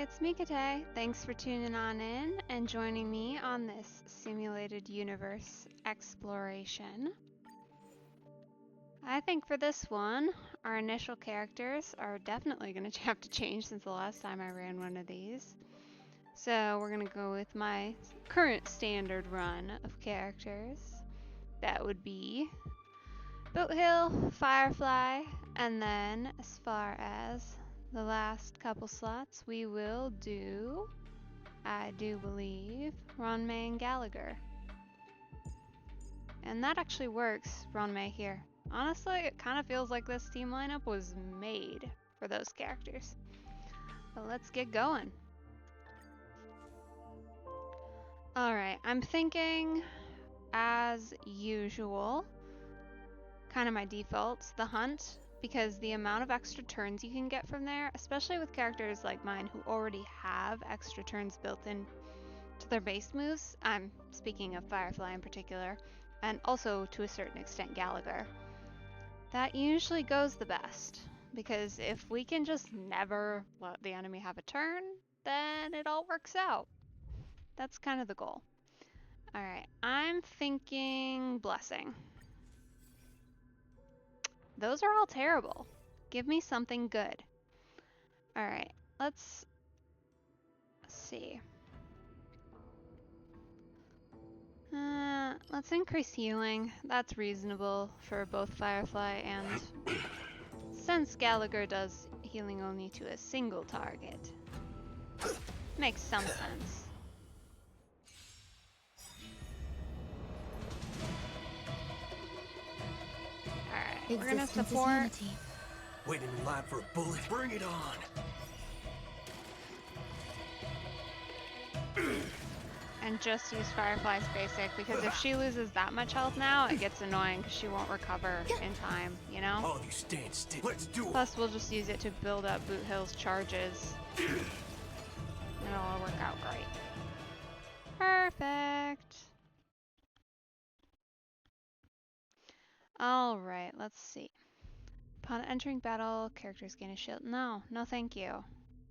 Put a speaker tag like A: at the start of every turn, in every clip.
A: it's Mikate. Thanks for tuning on in and joining me on this simulated universe exploration. I think for this one, our initial characters are definitely going to have to change since the last time I ran one of these. So we're going to go with my current standard run of characters. That would be Boothill, Firefly, and then as far as the last couple slots, we will do, I do believe, Ronmay and Gallagher. And that actually works, Ronmay here. Honestly, it kind of feels like this team lineup was made for those characters. But let's get going. Alright, I'm thinking, as usual, kind of my defaults, the hunt, because the amount of extra turns you can get from there, especially with characters like mine who already have extra turns built in to their base moves, I'm speaking of Firefly in particular, and also to a certain extent Gallagher, that usually goes the best, because if we can just never let the enemy have a turn, then it all works out. That's kind of the goal. Alright, I'm thinking Blessing. Those are all terrible. Give me something good. Alright, let's see. Let's increase healing. That's reasonable for both Firefly and since Gallagher does healing only to a single target. Makes some sense. Alright, we're gonna support.
B: Waiting in line for a bullet. Bring it on!
A: And just use Firefly's basic, because if she loses that much health now, it gets annoying because she won't recover in time, you know?
B: All you stand still. Let's do it!
A: Plus, we'll just use it to build up Boothill's charges. And it'll all work out great. Perfect! Alright, let's see. Upon entering battle, characters gain a shield. No, no thank you.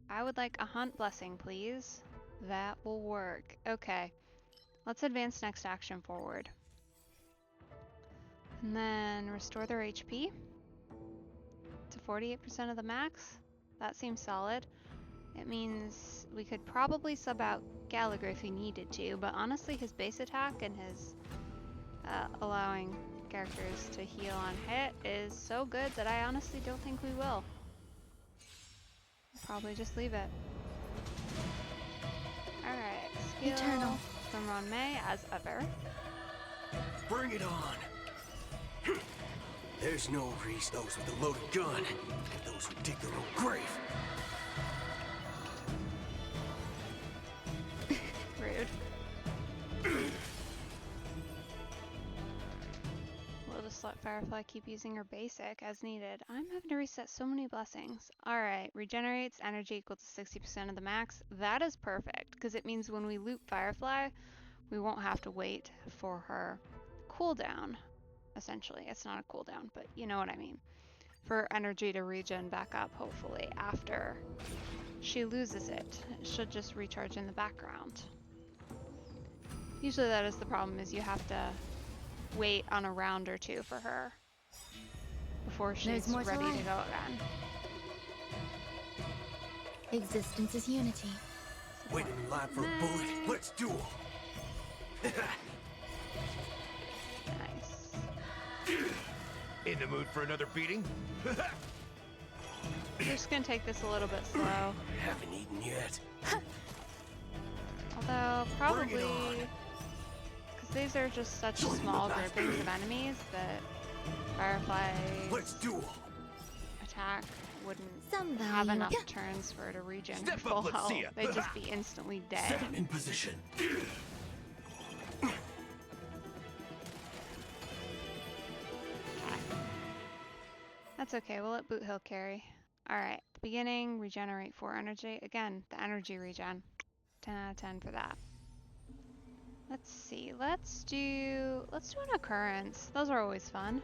A: I would like a hunt blessing, please. That will work. Okay. Let's advance next action forward. And then restore their HP to 48% of the max. That seems solid. It means we could probably sub out Gallagher if he needed to, but honestly his base attack and his allowing characters to heal on hit is so good that I honestly don't think we will. Probably just leave it. Alright, skill
C: Eternal
A: from Ronmay as ever.
B: Bring it on! There's no reason those with a loaded gun and those who dig their own grave.
A: Rude. We'll just let Firefly keep using her basic as needed. I'm having to reset so many blessings. Alright, regenerates energy equal to 60% of the max. That is perfect, because it means when we loop Firefly, we won't have to wait for her cooldown. Essentially, it's not a cooldown, but you know what I mean. For energy to regen back up, hopefully, after she loses it. It should just recharge in the background. Usually that is the problem, is you have to wait on a round or two for her before she's ready to go again.
C: Existence is unity.
B: Waiting in line for a bullet. Let's duel!
A: Nice.
B: In the mood for another beating?
A: We're just gonna take this a little bit slow.
B: Haven't eaten yet.
A: Although, probably, because these are just such small groupings of enemies that
B: Let's
A: Firefly's
B: duel!
A: attack wouldn't
C: Some
A: have
C: value.
A: enough turns for her to regen her
B: Step
A: full
B: up, let's
A: health.
B: see ya.
A: They'd just be instantly dead.
B: Set in position.
A: That's okay, we'll let Boothill carry. Alright, beginning, regenerate 4 energy. Again, the energy regen. 10 out of 10 for that. Let's see, let's do an occurrence. Those are always fun.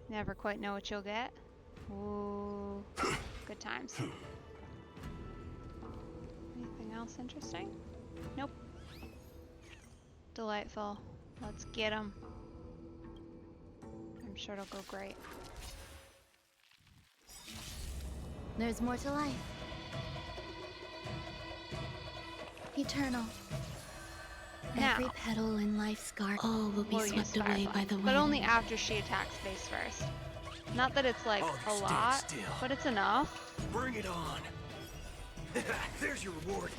A: Never quite know what you'll get. Ooh, good times. else interesting? Nope. Delightful. Let's get him. I'm sure it'll go great.
C: There's more to life. Eternal.
A: Now,
C: Every petal in life's garden, all will be
A: we'll use
C: swept away
A: Firefly,
C: by the wind.
A: but only after she attacks face first. Not that it's like
B: Oh,
A: a
B: stand
A: lot,
B: still.
A: but it's enough
B: Bring it on. There's your reward.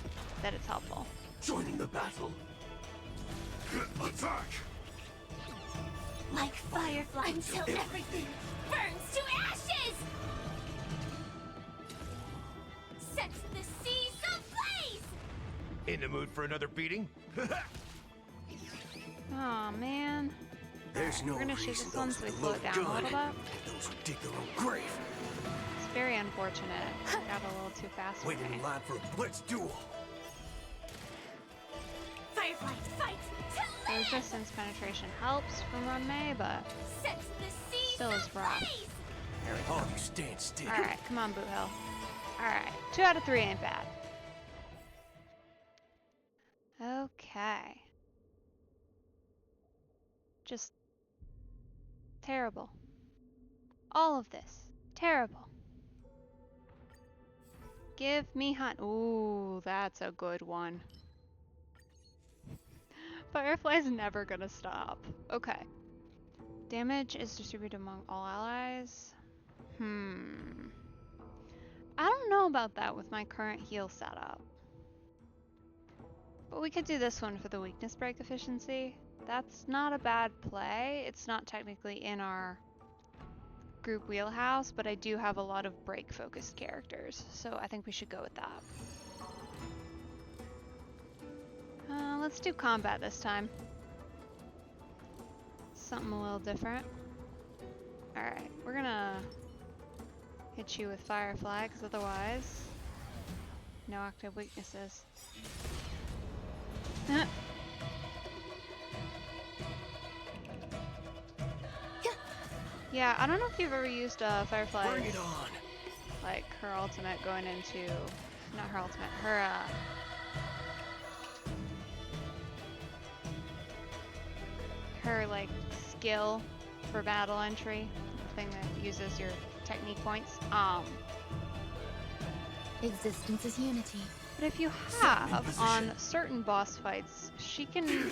A: that it's helpful.
B: Joining the battle. Attack!
C: Like Firefly until everything burns to ashes! Sets the seas ablaze!
B: In the mood for another beating?
A: Oh man.
B: There's no
A: We're gonna shoot
B: reason
A: this one
B: those
A: so we
B: with
A: slow
B: the
A: it down a
B: gun
A: little bit.
B: and those who dig their own grave.
A: It's very unfortunate. Got a little too fast for
B: Waiting
A: me.
B: in line for a blitz duel.
C: Firefly, fight to
A: The
C: live!
A: resistance penetration helps from Run May, but
C: Sets the seas
A: still is rough.
C: ablaze!
A: there we go.
B: Oh, you stand still.
A: Alright, come on, Boot Hill. Alright, 2 out of 3 ain't bad. Okay. Just terrible. All of this. Terrible. Give me hunt. Ooh, that's a good one. Firefly's never gonna stop. Okay. Damage is distributed among all allies. I don't know about that with my current heal setup. But we could do this one for the weakness break efficiency. That's not a bad play. It's not technically in our group wheelhouse, but I do have a lot of break focused characters, so I think we should go with that. Let's do combat this time. Something a little different. Alright, we're gonna hit you with Firefly, because otherwise, no active weaknesses. Yeah, I don't know if you've ever used Firefly's,
B: Bring it on.
A: like, her ultimate going into, not her ultimate, her like skill for battle entry, the thing that uses your technique points.
C: Existence is unity.
A: But if you have on certain boss fights, she can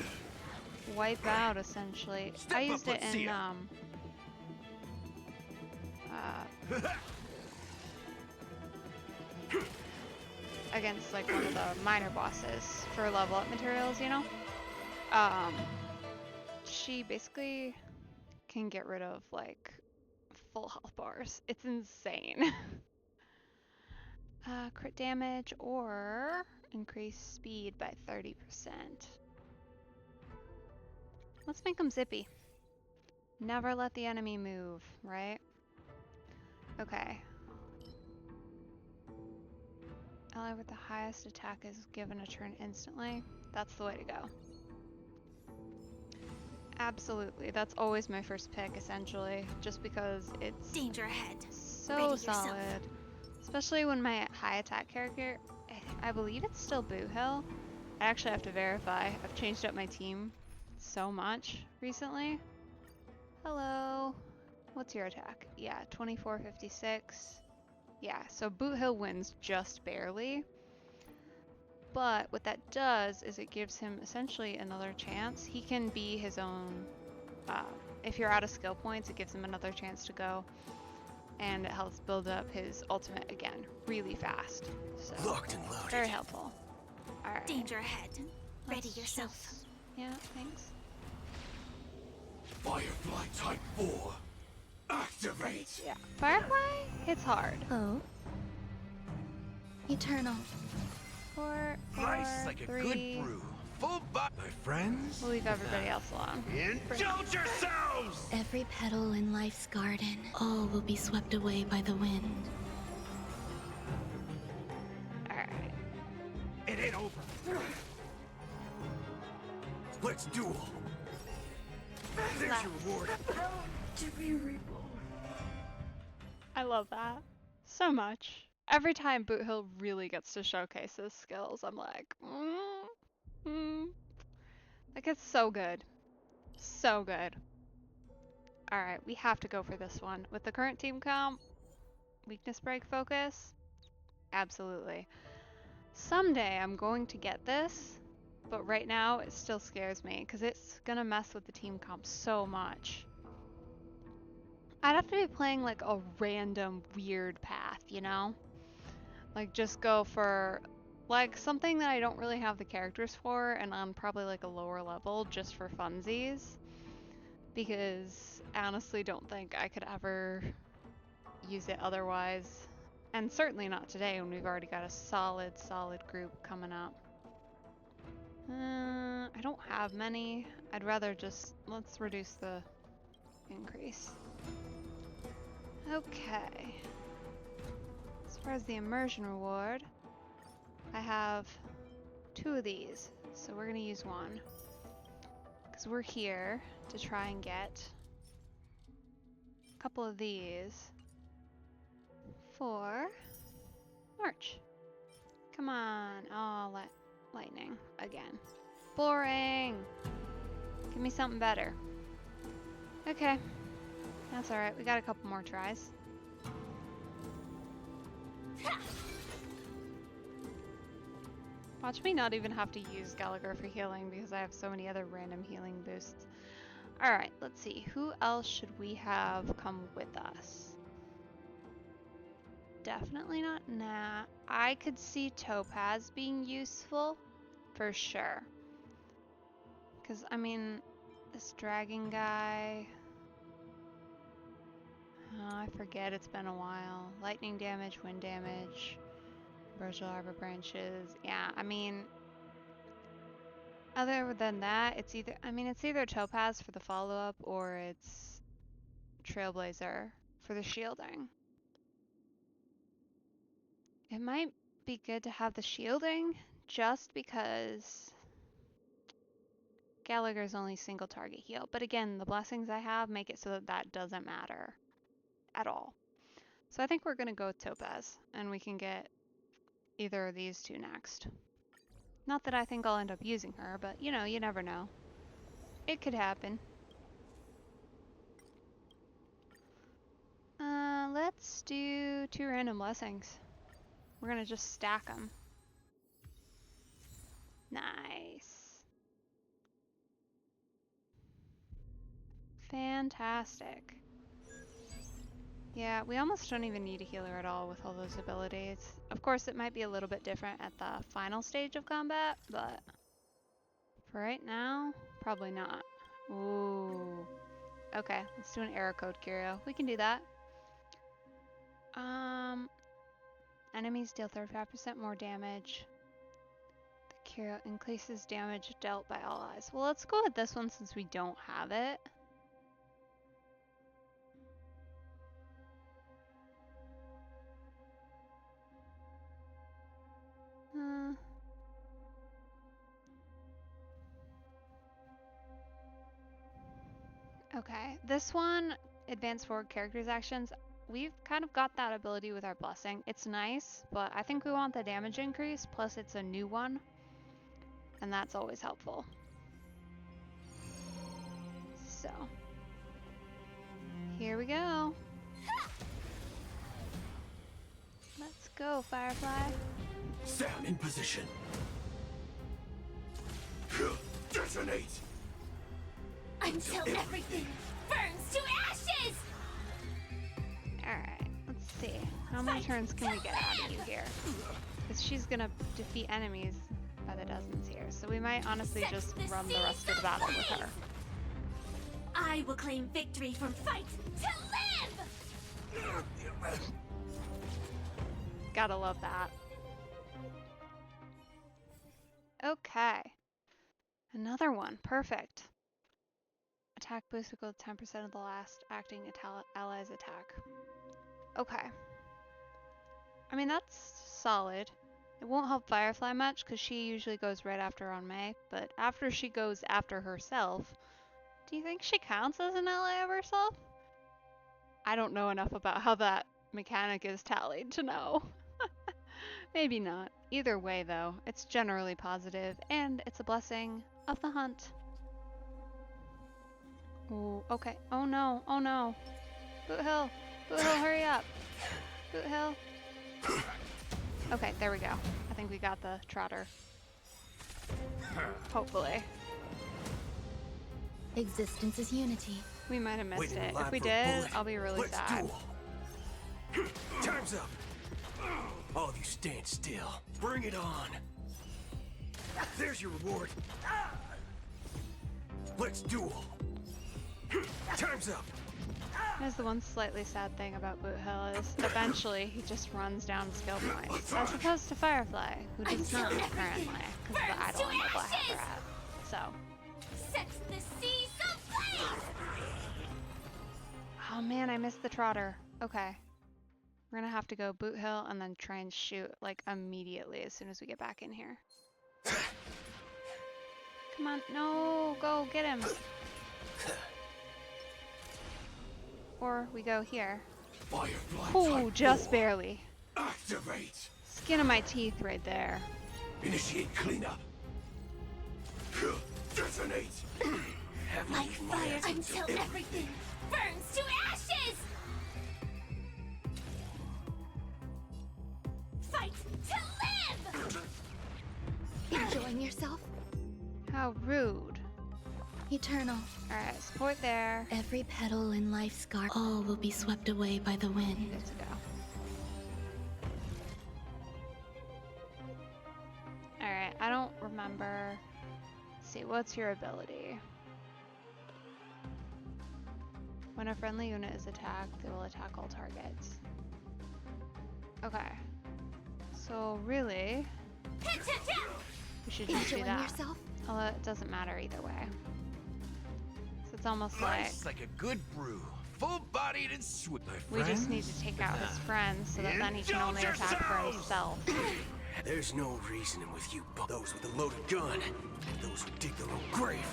A: wipe out essentially.
B: Step
A: I
B: up,
A: used it
B: let's see
A: in
B: ya.
A: Against like one of the minor bosses for level up materials, you know? She basically can get rid of like full health bars. It's insane. Crit damage or increase speed by 30%. Let's make them zippy. Never let the enemy move, right? Okay. Ally with the highest attack is given a turn instantly. That's the way to go. Absolutely. That's always my first pick, essentially. Just because it's
C: Danger ahead.
A: so
C: Ready yourself.
A: solid. Especially when my high attack character, I believe it's still Boot Hill. I actually have to verify. I've changed up my team so much recently. Hello. What's your attack? Yeah, 2456. Yeah, so Boot Hill wins just barely. But what that does is it gives him essentially another chance. He can be his own, if you're out of skill points, it gives him another chance to go. And it helps build up his ultimate again really fast. So
B: Locked and loaded.
A: very helpful. Alright.
C: Danger ahead. Ready
A: Let's
C: yourself.
A: just- Yeah, thanks.
B: Firefly Type 4. Activate.
A: Yeah. Firefly hits hard.
C: Oh. Eternal.
A: 4,
B: Nice like a
A: 3.
B: good brew. Full bot, my friends.
A: We'll leave everybody else alone.
B: Indulge yourselves!
C: Every petal in life's garden, all will be swept away by the wind.
A: Alright.
B: It ain't over. Let's duel. There's your reward.
A: I love that so much. Every time Boot Hill really gets to showcase his skills, I'm like, like it's so good. So good. Alright, we have to go for this one. With the current team comp, weakness break focus, absolutely. Someday I'm going to get this, but right now it still scares me because it's gonna mess with the team comp so much. I'd have to be playing like a random weird path, you know? Like just go for like something that I don't really have the characters for and on probably like a lower level just for funsies. Because I honestly don't think I could ever use it otherwise. And certainly not today when we've already got a solid group coming up. I don't have many. I'd rather just, let's reduce the increase. Okay. As far as the immersion reward, I have 2 of these, so we're gonna use one. Because we're here to try and get a couple of these for March. Come on. Oh, lightning again. Boring. Give me something better. Okay. That's alright. We got a couple more tries. Watch me not even have to use Gallagher for healing because I have so many other random healing boosts. Alright, let's see. Who else should we have come with us? Definitely not Nat. I could see Topaz being useful for sure. Because, I mean, this dragon guy... Oh, I forget, it's been a while. Lightning damage, wind damage, Virgil Arbor branches. Yeah, I mean, other than that, it's either Topaz for the follow-up or it's Trailblazer for the shielding. It might be good to have the shielding just because Gallagher's only single target heal. But again, the blessings I have make it so that that doesn't matter at all. So I think we're going to go with Topaz, and we can get either of these two next. Not that I think I'll end up using her, but you know, you never know. It could happen. Let's do 2 random blessings. We're going to just stack them. Nice. Fantastic. Yeah, we almost don't even need a healer at all with all those abilities. Of course, it might be a little bit different at the final stage of combat, but for right now, probably not. Ooh. Okay, let's do an error code, Curio. We can do that. Enemies deal 35% more damage. The Curio increases damage dealt by all allies. Well, let's go with this one since we don't have it. Okay, this one, advanced forward characters actions, we've kind of got that ability with our blessing. It's nice, but I think we want the damage increase, plus it's a new one, and that's always helpful. So, here we go. Let's go, Firefly.
B: Sound in position. Detonate!
C: Until everything burns to ashes!
A: Alright, let's see. How many turns can we get out of you here? Because she's gonna defeat enemies by the dozens here, so we might honestly just run the rest of the battle with her.
C: I will claim victory from fight to live!
A: Gotta love that. Okay. Another one. Perfect. Attack boost equal to 10% of the last acting ally's attack. Okay. I mean, that's solid. It won't help Firefly much because she usually goes right after on May, but after she goes after herself, do you think she counts as an ally of herself? I don't know enough about how that mechanic is tallied to know. Maybe not. Either way, though, it's generally positive, and it's a blessing of the hunt. Ooh, okay. Oh no, oh no. Boot Hill! Boot Hill, hurry up! Boot Hill! Okay, there we go. I think we got the trotter. Hopefully.
C: Existence is unity.
A: We might have missed
B: Waiting in
A: it.
B: line
A: If we
B: for a
A: did,
B: bullet.
A: I'll be really
B: Let's
A: sad.
B: duel. Time's up. All of you stand still. Bring it on. There's your reward. Let's duel. Time's up.
A: There's the one slightly sad thing about Boot Hill is eventually he just runs down skill points, as opposed to Firefly, who does not currently, because of the idol and mobile hat. So.
D: Sets the seas ablaze!
A: Oh man, I missed the trotter. Okay. We're gonna have to go Boot Hill and then try and shoot like immediately as soon as we get back in here. Come on, no, go get him. Or we go here.
B: Firefly
A: Oh,
B: type
A: just
B: 4.
A: barely.
B: Activate.
A: Skin of my teeth right there.
B: Initiate cleanup. Detonate. Heavily
D: Like fire until everything burns to ashes! Fight to live!
C: Enjoying yourself?
A: How rude.
C: Eternal.
A: Alright, support there.
C: Every petal in life's garden, all will be swept away by the wind.
A: Good to go. Alright, I don't remember. Let's see, what's your ability? When a friendly unit is attacked, they will attack all targets. Okay. So really, we should just do
C: Enjoying
A: that.
C: yourself?
A: Although it doesn't matter either way. So it's almost like
E: Nice like a good brew. Full-bodied and sweet.
A: we just need to take out his friends so that then he can only attack for himself.
B: There's no reasoning with you, those with a loaded gun, and those who dig their own grave.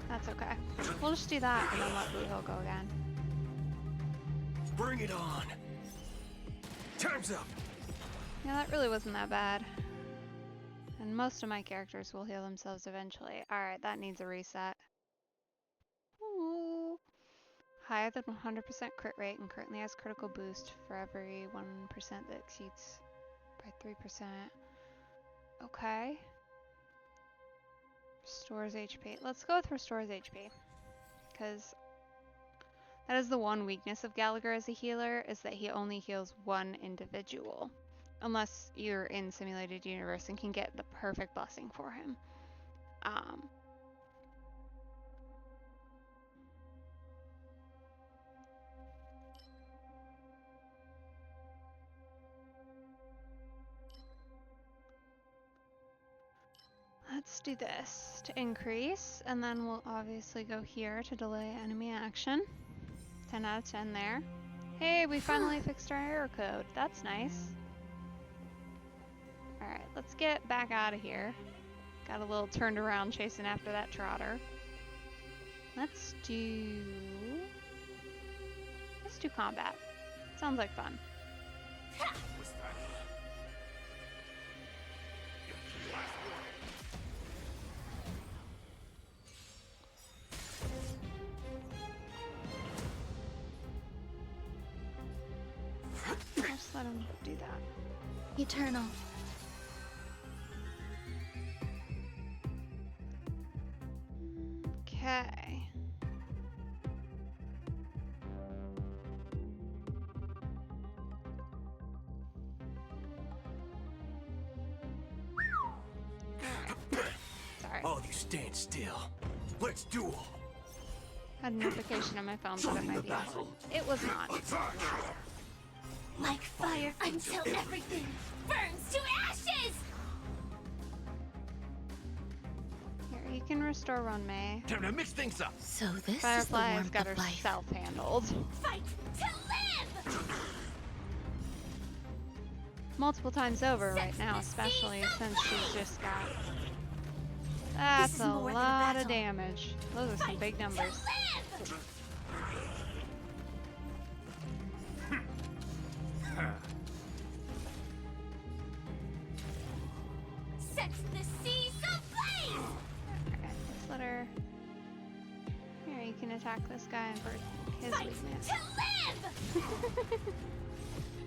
A: That's okay. We'll just do that and then let Blue Hill go again.
B: Bring it on. Time's up.
A: Yeah, that really wasn't that bad. And most of my characters will heal themselves eventually. Alright, that needs a reset. Ooh. Higher than 100% crit rate and currently has critical boost for every 1% that exceeds by 3%. Okay. Restores HP. Let's go with restores HP. Because that is the one weakness of Gallagher as a healer, is that he only heals one individual. Unless you're in Simulated Universe and can get the perfect blessing for him. Let's do this to increase, and then we'll obviously go here to delay enemy action. 10 out of 10 there. Hey, we finally fixed our error code. That's nice. Alright, let's get back out of here. Got a little turned around chasing after that trotter. Let's do combat. Sounds like fun. Just let him do that.
C: Eternal.
A: Okay. Sorry.
B: All of you stand still. Let's duel.
A: Had a notification on my phone that it
B: Join the
A: might be
B: battle.
A: on. It was not.
B: Attack.
D: Like fire until everything burns to ashes!
A: Here, you can restore Run May.
E: Time to mix things up.
C: So this is the
A: Firefly has
C: warmth
A: got
C: of life.
A: herself handled.
D: Fight to live!
A: Multiple times over right now, especially since she's just got... That's
D: This is
A: a
D: more than a
A: lot of
D: battle.
A: damage. Those are some big numbers.
D: To live! the seas ablaze!
A: Okay, let's let her. Here, you can attack this guy and break his
D: Fight
A: weakness.
D: to live!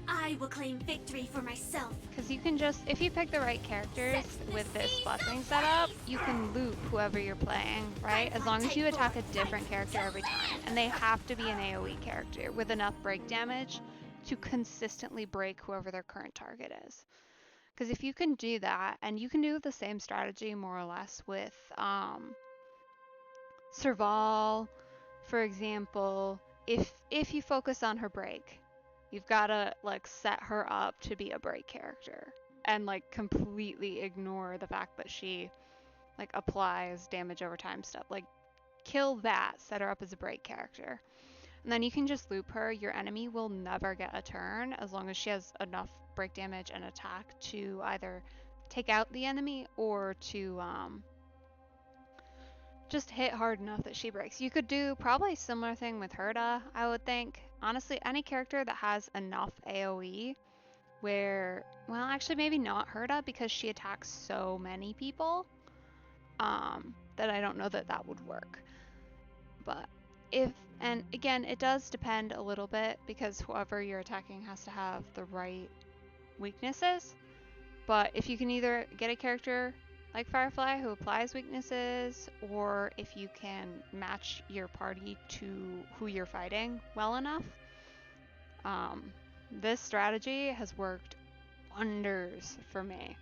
D: I will claim victory for myself.
A: Because you can just, if you pick the right characters with this blessing setup, you can loop whoever you're playing, right? As long as you attack a different character every time. And they have to be an AoE character with enough break damage to consistently break whoever their current target is. Because if you can do that, and you can do the same strategy more or less with Serval, for example, if you focus on her break, you've got to like set her up to be a break character and like completely ignore the fact that she like applies damage over time stuff. Like kill that, set her up as a break character. And then you can just loop her. Your enemy will never get a turn as long as she has enough break damage and attack to either take out the enemy or to just hit hard enough that she breaks. You could do probably a similar thing with Herta, I would think. Honestly, any character that has enough AoE where, well, actually maybe not Herta because she attacks so many people that I don't know that that would work. But if, and again, it does depend a little bit because whoever you're attacking has to have the right weaknesses. But if you can either get a character like Firefly who applies weaknesses, or if you can match your party to who you're fighting well enough, this strategy has worked wonders for me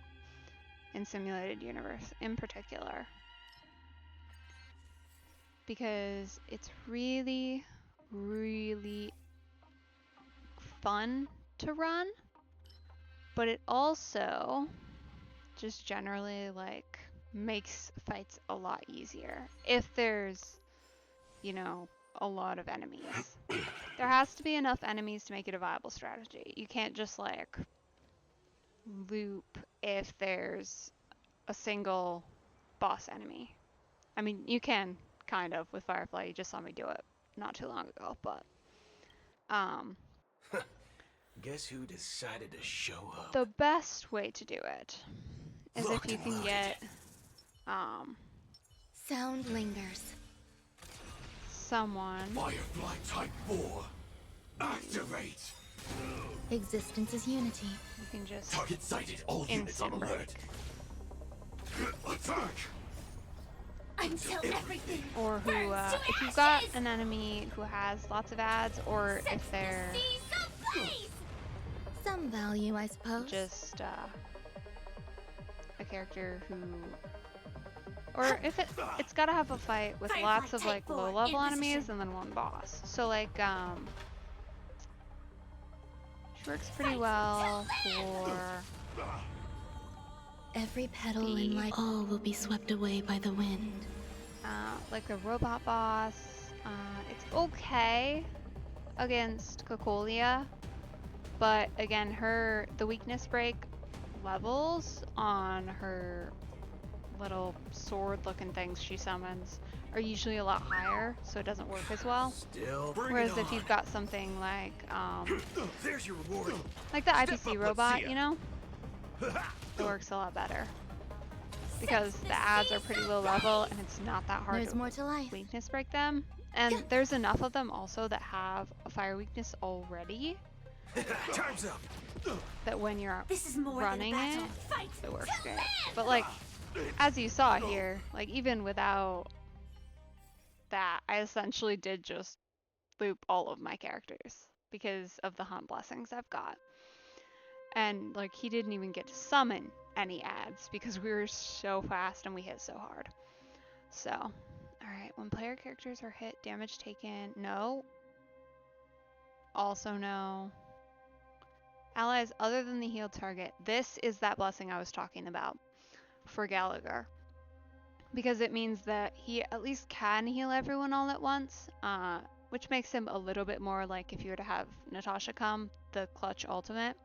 A: in Simulated Universe in particular. Because it's really, really fun to run, but it also just generally like makes fights a lot easier if there's, you know, a lot of enemies. There has to be enough enemies to make it a viable strategy. You can't just like loop if there's a single boss enemy. I mean, you can kind of with Firefly. You just saw me do it not too long ago, but
B: Guess who decided to show up?
A: the best way to do it is
B: Locked
A: if you
B: and
A: can
B: loaded.
A: get
C: Sound lingers.
A: someone.
B: Firefly Type 4. Activate.
C: Existence is unity.
A: You can just
B: Target sighted. All units on
A: instant break.
B: alert. Attack.
D: Until everything
A: Or who,
D: burns to
A: if you've got
D: ashes!
A: an enemy who has lots of ads, or
D: Set
A: if they're
D: the seas ablaze!
C: Some value, I suppose.
A: just a character who, or if it's got to have a fight with
D: Firefly
A: lots of
D: Type
A: like
D: 4
A: low level
D: in
A: enemies
D: position.
A: and then one boss. So like she works pretty
D: Fight
A: well
D: to live!
A: for
C: Every petal in life, all will be swept away by the wind.
A: like a robot boss. It's okay against Cocolia, but again, the weakness break levels on her little sword-looking things she summons are usually a lot higher, so it doesn't work as well.
B: Still. Bring
A: Whereas
B: it
A: if
B: on.
A: you've got something like
B: There's your reward.
A: like the
B: Step
A: IPC
B: up, let's
A: robot,
B: see ya.
A: you know, it works a lot better because the ads are pretty low level and it's not that hard
C: There's
A: to
C: more to life.
A: weakness break them. And there's enough of them also that have a fire weakness already
B: Time's up.
A: that when you're
D: This is more
A: running
D: than a battle.
A: it,
D: Fight
A: it works
D: to
A: great.
D: live!
A: But like, as you saw here, like even without that, I essentially did just loop all of my characters because of the hunt blessings I've got. And like he didn't even get to summon any ads because we were so fast and we hit so hard. So, alright, when player characters are hit, damage taken, no. Also no. Allies other than the healed target. This is that blessing I was talking about for Gallagher. Because it means that he at least can heal everyone all at once, which makes him a little bit more like if you were to have Natasha come, the clutch ultimate.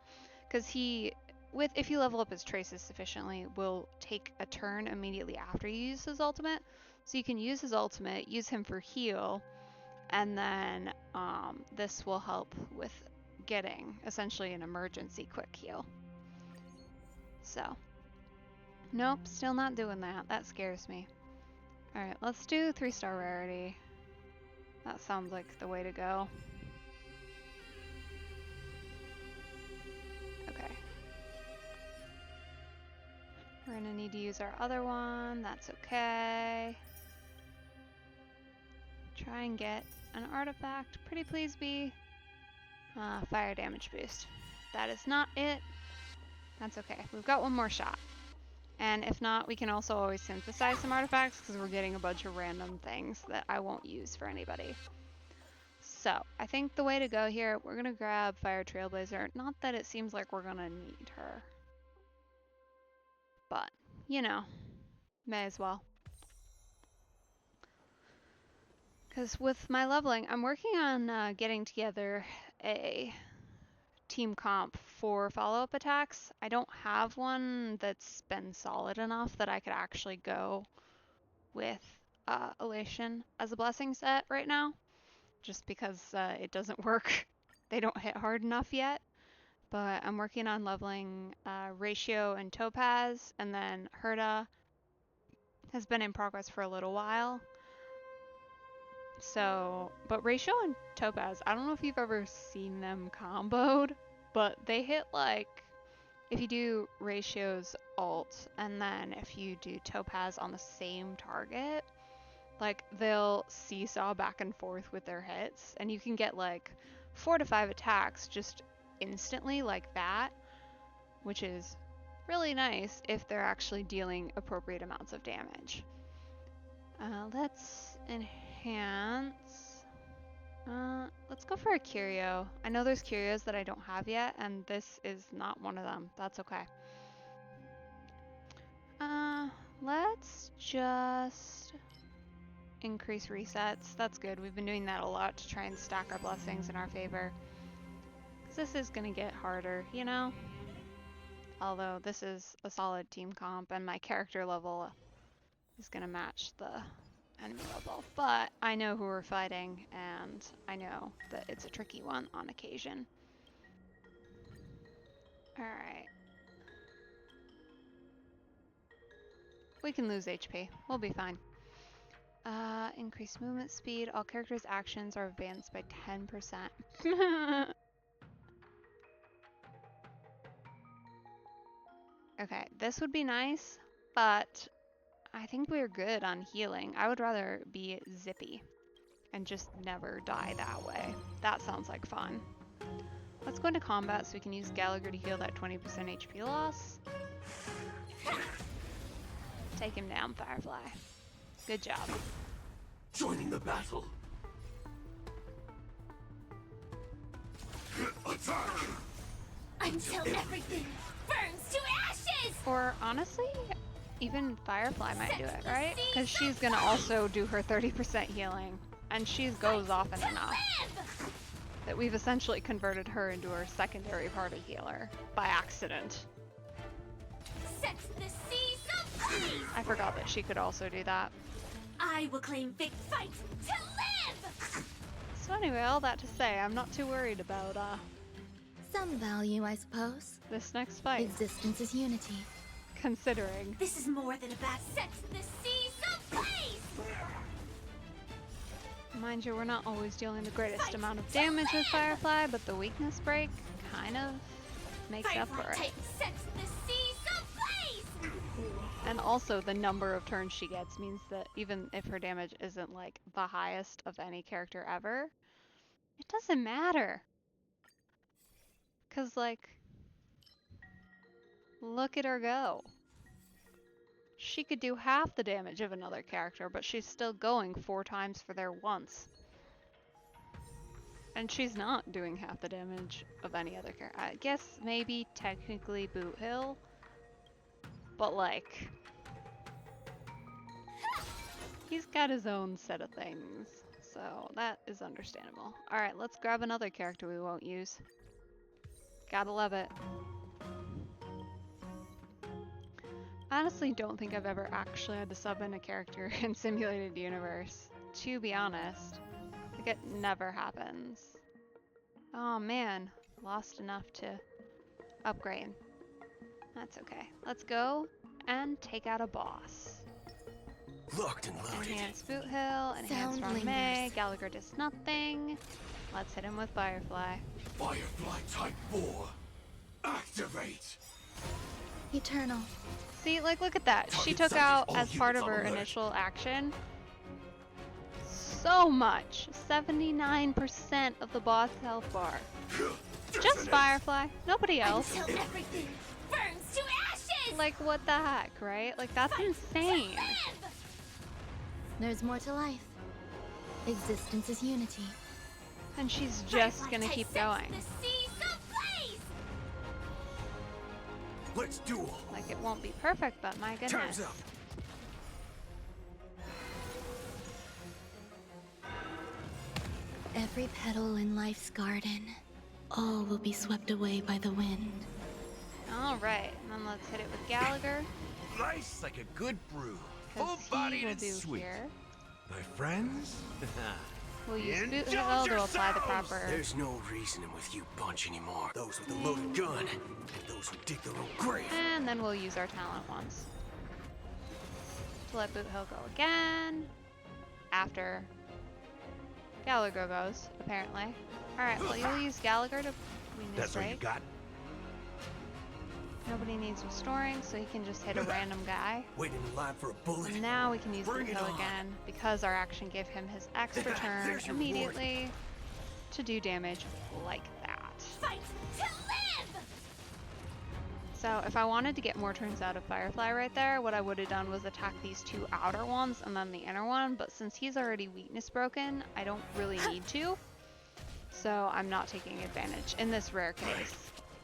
A: Because if you level up his traces sufficiently, will take a turn immediately after you use his ultimate. So you can use his ultimate, use him for heal, and then this will help with getting essentially an emergency quick heal. So Nope, still not doing that. That scares me. Alright, let's do 3-star rarity. That sounds like the way to go. Okay. We're gonna need to use our other one. That's okay. Try and get an artifact. Pretty please be. Fire damage boost. That is not it. That's okay. We've got one more shot. And if not, we can also always synthesize some artifacts because we're getting a bunch of random things that I won't use for anybody. So, I think the way to go here, we're going to grab Fire Trailblazer. Not that it seems like we're going to need her. But, you know, may as well. Because with my leveling, I'm working on getting together a team comp for follow-up attacks. I don't have one that's been solid enough that I could actually go with Elation as a blessing set right now, just because it doesn't work. They don't hit hard enough yet. But I'm working on leveling Ratio and Topaz, and then Herda has been in progress for a little while. So, but Ratio and Topaz, I don't know if you've ever seen them comboed, but they hit like, if you do Ratio's ult, and then if you do Topaz on the same target, like they'll seesaw back and forth with their hits, and you can get like 4 to 5 attacks just instantly like that, which is really nice if they're actually dealing appropriate amounts of damage. Let's enhance. Let's go for a curio. I know there's curios that I don't have yet, and this is not one of them. That's okay. Let's just increase resets. That's good. We've been doing that a lot to try and stack our blessings in our favor. Because this is going to get harder, you know? Although this is a solid team comp, and my character level is going to match the enemy level. But I know who we're fighting, and I know that it's a tricky one on occasion. Alright. We can lose HP. We'll be fine. Increase movement speed. All characters' actions are advanced by 10%. Okay, this would be nice, but I think we're good on healing. I would rather be zippy and just never die that way. That sounds like fun. Let's go into combat so we can use Gallagher to heal that 20% HP loss. Take him down, Firefly. Good job.
B: Joining the battle. Attack!
D: Until everything burns to ashes!
A: Or honestly, even Firefly might do it, right? Because she's gonna also do her 30% healing, and she goes often enough that we've essentially converted her into our secondary party healer by accident.
D: Set the seas ablaze!
A: I forgot that she could also do that.
D: I will claim fight to live!
A: So anyway, all that to say, I'm not too worried about
C: Some value, I suppose.
A: this next fight,
C: Existence is unity.
A: considering.
D: This is more than a bat. Set the seas ablaze!
A: Mind you, we're not always dealing the greatest amount of damage with Firefly, but the weakness break kind of makes up for it.
D: Set the seas ablaze!
A: And also the number of turns she gets means that even if her damage isn't like the highest of any character ever, it doesn't matter. Cause like, look at her go. She could do half the damage of another character, but she's still going 4 times for their once. And she's not doing half the damage of any other character. I guess maybe technically Boot Hill, but like, he's got his own set of things, so that is understandable. Alright, let's grab another character we won't use. Gotta love it. I honestly don't think I've ever actually had to sub in a character in Simulated Universe, to be honest. Like, it never happens. Oh man, lost enough to upgrade. That's okay. Let's go and take out a boss.
B: Locked and loaded.
A: Enhance Boot Hill, enhance
C: Sound
A: Ron May.
C: lingers.
A: Gallagher does nothing. Let's hit him with Firefly.
B: Firefly Type 4. Activate.
C: Eternal.
A: See, like, look at that. She took out, as part of her initial action, so much. 79% of the boss health bar. Just Firefly. Nobody else.
D: Until everything burns to ashes!
A: Like, what the heck, right? Like, that's insane.
D: Live!
C: There's more to life. Existence is unity.
A: And she's just
D: Firefly
A: gonna
D: type
A: keep
D: sets
A: going.
D: The seas ablaze!
B: Let's duel.
A: Like, it won't be perfect, but my
B: Time's
A: goodness.
B: up.
C: Every petal in life's garden, all will be swept away by the wind.
A: Alright, and then let's hit it with Gallagher.
E: Nice like a good brew.
A: Because he
E: Full-bodied
A: will
E: and
A: do
E: sweet.
A: here.
E: My friends?
A: We'll use Boot
E: Indulge
A: Hill to apply the
E: yourselves!
A: proper.
B: There's no reasoning with you bunch anymore. Those with a loaded gun, and those who dig their own grave.
A: And then we'll use our talent ones. To let Boot Hill go again. After Gallagher goes, apparently. Alright, well, you'll use Gallagher to clean his
E: That's all you
A: break.
E: got?
A: Nobody needs restoring, so he can just hit a random guy.
B: Waiting in line for a bullet.
A: And now we can use Boot
B: Bring it
A: Hill
B: on.
A: again, because our action gave him his extra turn
B: There's your reward.
A: immediately to do damage like that.
D: Fight to live!
A: So if I wanted to get more turns out of Firefly right there, what I would have done was attack these two outer ones and then the inner one, but since he's already weakness broken, I don't really need to. So I'm not taking advantage in this rare case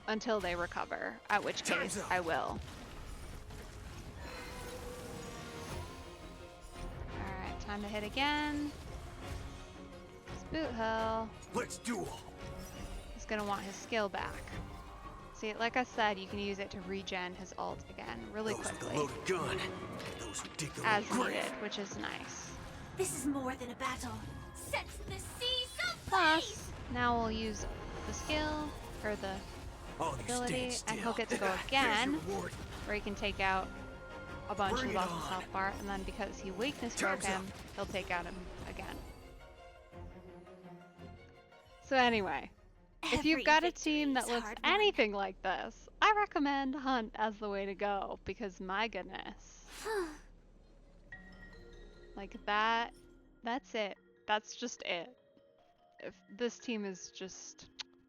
A: until they recover, at which
B: Time's
A: case
B: up.
A: I will. Alright, time to hit again. Boot Hill.
B: Let's duel.
A: He's gonna want his skill back. See, like I said, you can use it to regen his ult again really
B: Those with a
A: quickly,
B: loaded gun, and those who dig their
A: as
B: own grave.
A: needed, which is nice.
D: This is more than a battle. Sets the seas
A: Plus,
D: ablaze!
A: now we'll use the skill, or the
B: All of you
A: ability,
B: stand
A: and he'll
B: still.
A: get to go
B: There's
A: again,
B: your reward.
A: where he can take out a bunch
B: Bring
A: of
B: it
A: the boss's
B: on.
A: health bar, and then because he weakness broke
B: Time's
A: him,
B: up.
A: he'll take out him again. So anyway, if you've
D: Every
A: got a
D: victory
A: team that
D: is
A: looks
D: hard won.
A: anything like this, I recommend Hunt as the way to go, because my goodness. Like that's it. That's just it. If this team is just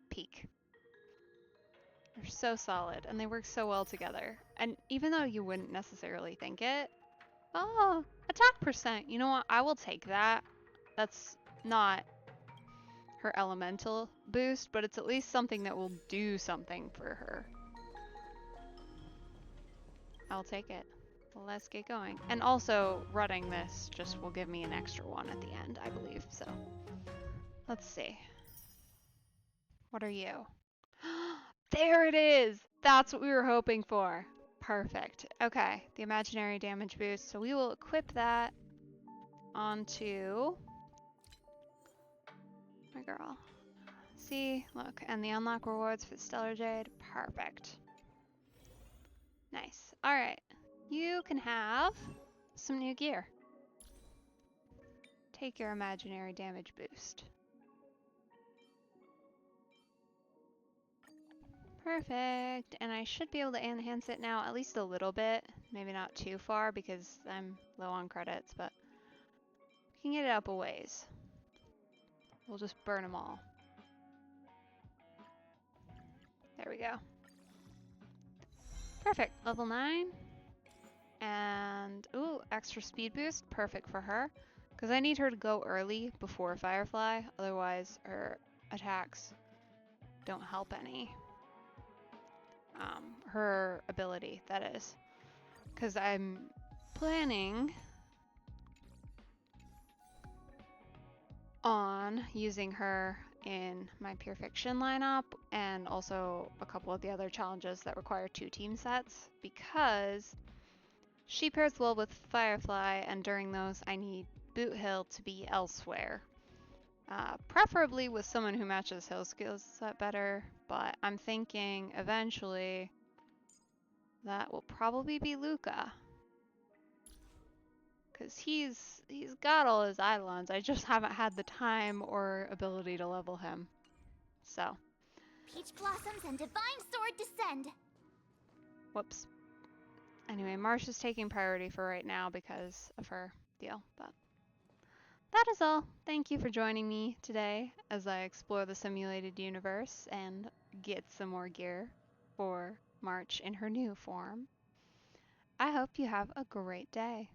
A: peak. They're so solid and they work so well together. And even though you wouldn't necessarily think it, oh, attack percent. You know what? I will take that. That's not her elemental boost, but it's at least something that will do something for her. I'll take it. Let's get going. And also, running this just will give me an extra one at the end, I believe. So, let's see. What are you? There it is! That's what we were hoping for. Perfect. Okay, the imaginary damage boost. So we will equip that onto my girl. See, look, and the unlock rewards for the Stellar Jade. Perfect. Nice. Alright. You can have some new gear. Take your imaginary damage boost. Perfect. And I should be able to enhance it now at least a little bit. Maybe not too far because I'm low on credits, but we can get it up a ways. We'll just burn them all. There we go. Perfect. Level 9. And, ooh, extra speed boost. Perfect for her. Because I need her to go early before Firefly. Otherwise, her attacks don't help any. Her ability, that is. Because I'm planning on using her in my Pure Fiction lineup and also a couple of the other challenges that require 2 team sets because she pairs well with Firefly, and during those I need Boot Hill to be elsewhere. Preferably with someone who matches Hill's skill set better, but I'm thinking eventually that will probably be Luca. Because he's got all his Eidolons. I just haven't had the time or ability to level him. So,
D: Peach blossoms and divine sword descend.
A: whoops. Anyway, Marsh is taking priority for right now because of her deal. But that is all. Thank you for joining me today as I explore the simulated universe and get some more gear for March in her new form. I hope you have a great day.